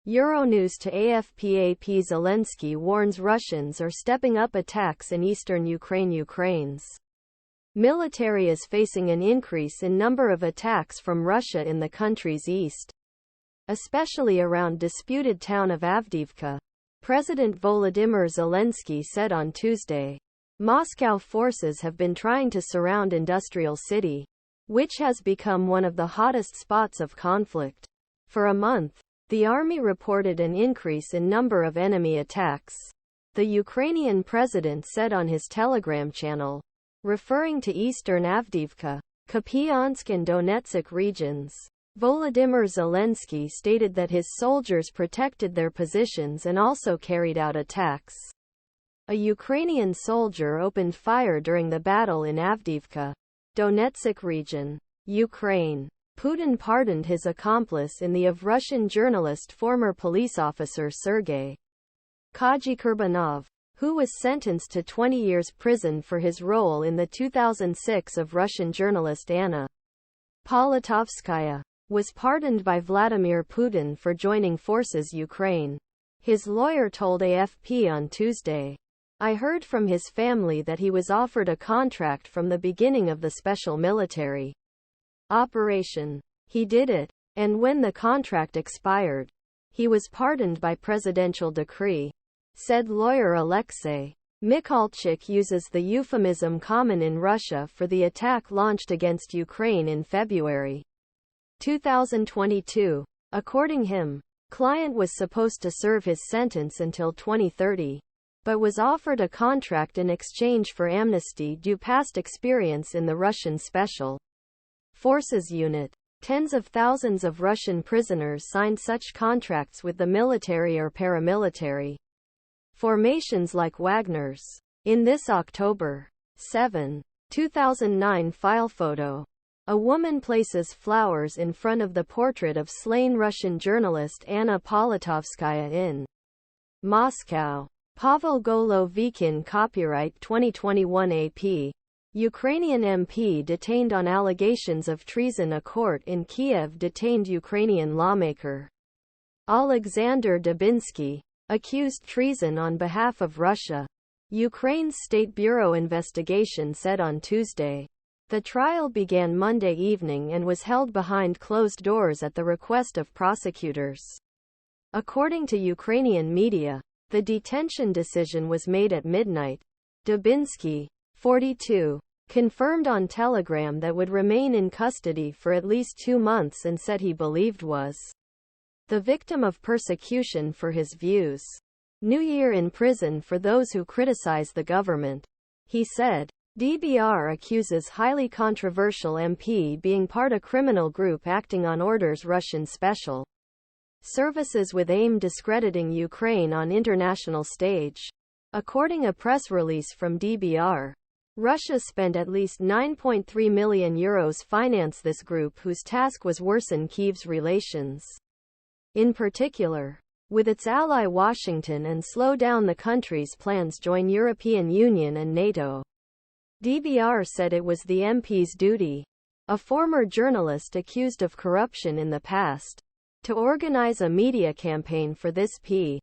Euronews to AFP. Zelenskyy warns Russians are stepping up attacks in eastern Ukraine. Ukraine's military is facing an increase in number of attacks from Russia in the country's east, especially around disputed town of Avdiivka. President Volodymyr Zelenskyy said on Tuesday, Moscow forces have been trying to surround industrial city, which has become one of the hottest spots of conflict. For a month, the army reported an increase in number of enemy attacks, the Ukrainian president said on his Telegram channel, referring to eastern Avdiivka, Kupiansk and Donetsk regions. Volodymyr Zelenskyy stated that his soldiers protected their positions and also carried out attacks. A Ukrainian soldier opened fire during the battle in Avdiivka, Donetsk region, Ukraine. Putin pardoned his accomplice in the of Russian journalist former police officer Sergei Kurbanov, who was sentenced to 20 years prison for his role in the 2006 of Russian journalist Anna Politkovskaya, was pardoned by Vladimir Putin for joining forces Ukraine. His lawyer told AFP on Tuesday, I heard from his family that he was offered a contract from the beginning of the special military operation. He did it, and when the contract expired, he was pardoned by presidential decree, said lawyer Alexei Mikhalchik. Uses the euphemism common in Russia for the attack launched against Ukraine in February 2022. According him, client was supposed to serve his sentence until 2030, but was offered a contract in exchange for amnesty due past experience in the Russian Special Forces unit. Tens of thousands of Russian prisoners signed such contracts with the military or paramilitary formations like Wagner's. In this October 7, 2009 file photo, a woman places flowers in front of the portrait of slain Russian journalist Anna Politkovskaya in Moscow. Pavel Golovikin. Copyright 2021 AP. Ukrainian MP detained on allegations of treason. A court in Kiev detained Ukrainian lawmaker Alexander Dubinsky, accused treason on behalf of Russia. Ukraine's State Bureau investigation said on Tuesday. The trial began Monday evening and was held behind closed doors at the request of prosecutors. According to Ukrainian media, the detention decision was made at midnight. Dubinsky, 42, confirmed on Telegram that would remain in custody for at least 2 months and said he believed was the victim of persecution for his views. New Year in prison for those who criticize the government, he said. DBR accuses highly controversial MP being part of criminal group acting on orders Russian special services with aim discrediting Ukraine on international stage. According a press release from DBR, Russia spent at least €9.3 million finance this group whose task was worsen Kyiv's relations, in particular, with its ally Washington and slow down the country's plans to join European Union and NATO. DBR said it was the MP's duty, a former journalist accused of corruption in the past, to organize a media campaign for this P.